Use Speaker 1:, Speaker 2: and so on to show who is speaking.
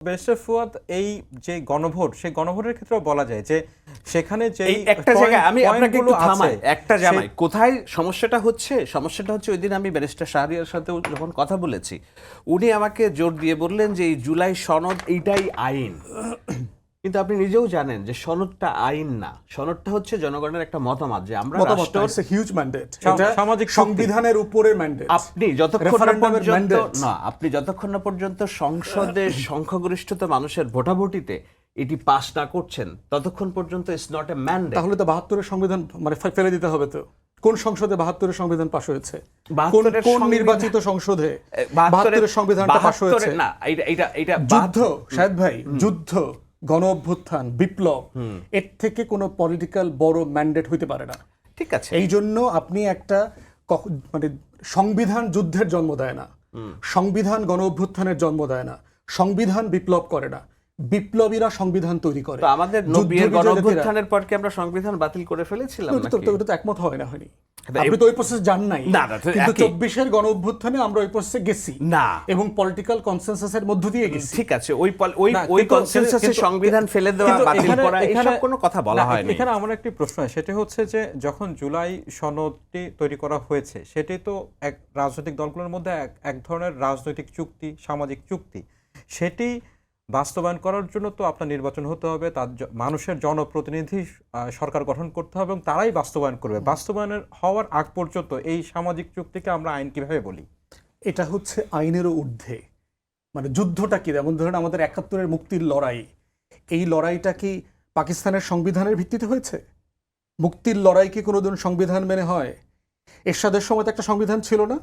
Speaker 1: Barrister Fuad, এই যে গণভোট, সেই গণভোটের ক্ষেত্রেও বলা যায় যে সেখানে যে
Speaker 2: একটা জায়গায় আমি আপনাকে একটু থামাই, একটা
Speaker 1: সেই-
Speaker 2: জামাই কোথায় সমস্যাটা হচ্ছে ওই দিন আমি ব্যারিস্টার শাহরিয়ার সাথে যখন কথা বলেছি, উনি আমাকে জোর দিয়ে বললেন যে এই জুলাই সনদ এইটাই আইন। কিন্তু আপনি নিজেও জানেন যে সনদটা আইন না, সনদটা হচ্ছে জনগণের একটা মতামত যে আমরা
Speaker 3: হিউজ ম্যান্ডেট,
Speaker 1: সামাজিক
Speaker 3: সংবিধানের উপরে ম্যান্ডেট।
Speaker 2: আপনি যতক্ষণ না
Speaker 3: Referendum-এর
Speaker 2: পর্যন্ত
Speaker 3: mandate।
Speaker 2: আপনি যতক্ষণ না পর্যন্ত সংসদে সংখ্যাগরিষ্ঠতা মানুষের ভোটাভুটিতে এটি পাস না করছেন ততক্ষণ পর্যন্ত ইটস নট এ ম্যান্ডেট।
Speaker 3: তাহলে তো ৭২-এর সংবিধান মানে ফেলে দিতে হবে। তো কোন সংসদে ৭২-এর সংবিধান পাশ হয়েছে?
Speaker 2: ৭২-এর
Speaker 3: কোন
Speaker 2: সংবিধান-
Speaker 3: নির্বাচিত সংসদে ৭২-এর সংবিধানটা পাশ হয়েছে?
Speaker 2: না, এটা
Speaker 3: যুদ্ধ, শাহেদ ভাই, যুদ্ধ, গণ অভ্যুত্থান, বিপ্লব, এর থেকে কোনো পলিটিক্যাল বড় ম্যান্ডেট হইতে পারে না।
Speaker 2: ঠিক আছে।
Speaker 3: এই জন্য আপনি একটা মানে সংবিধান যুদ্ধের জন্ম দেয় না, সংবিধান গণ অভ্যুত্থানের জন্ম দেয় না, সংবিধান বিপ্লব করে না, বিপ্লবীরা সংবিধান তৈরি করে।
Speaker 2: তো আমাদের ৯০-এর গণঅভ্যুত্থানের পর কি আমরা সংবিধান বাতিল করে ফেলেছিলাম নাকি?
Speaker 3: ওটা তো একমত হয় না, হয়নি। আপনি তো ওই প্রসেস যান নাই।
Speaker 2: না,
Speaker 3: কিন্তু
Speaker 2: একই।
Speaker 3: ২৪-এর গণ অভ্যুত্থানে আমরা ওই প্রসেসে গেছি
Speaker 2: না,
Speaker 3: এবং পলিটিক্যাল কনসেনসাসের মধ্য দিয়ে গেছি।
Speaker 2: ঠিক আছে, ওই
Speaker 1: না,
Speaker 2: ওই
Speaker 1: কিন্তু-
Speaker 2: কনসেনসাসে
Speaker 1: কিন্তু-
Speaker 2: সংবিধান ফেলে দেওয়া,
Speaker 1: কিন্তু
Speaker 2: বাতিল
Speaker 1: এখানে-
Speaker 2: করা, এসব কোনো কথা বলা
Speaker 1: না,
Speaker 2: হয়নি।
Speaker 1: এখানে আমার একটি প্রশ্ন, সেটি হচ্ছে যে যখন জুলাই সনদটি তৈরি করা হয়েছে, সেটি তো এক রাজনৈতিক দলগুলোর মধ্যে এক ধরনের রাজনৈতিক চুক্তি, সামাজিক চুক্তি। সেটি বাস্তবায়ন করার জন্য তো আপনার নির্বাচন হতে হবে, তার মানুষের জনপ্রতিনিধি সরকার গঠন করতে হবে এবং তারাই বাস্তবায়ন করবে। বাস্তবায়নের হওয়ার আগ পর্যন্ত এই সামাজিক চুক্তিকে আমরা আইন কিভাবে বলি?
Speaker 3: এটা হচ্ছে আইনেরও ঊর্ধ্বে। মানে যুদ্ধটা কি, যেমন ধরেন আমাদের ৭১-এর মুক্তির লড়াই, এই লড়াইটা কি পাকিস্তানের সংবিধানের ভিত্তিতে হয়েছে? মুক্তির লড়াই কি কোনোদিন সংবিধান মেনে হয়? এরশাদের সময় তো একটা সংবিধান ছিল না?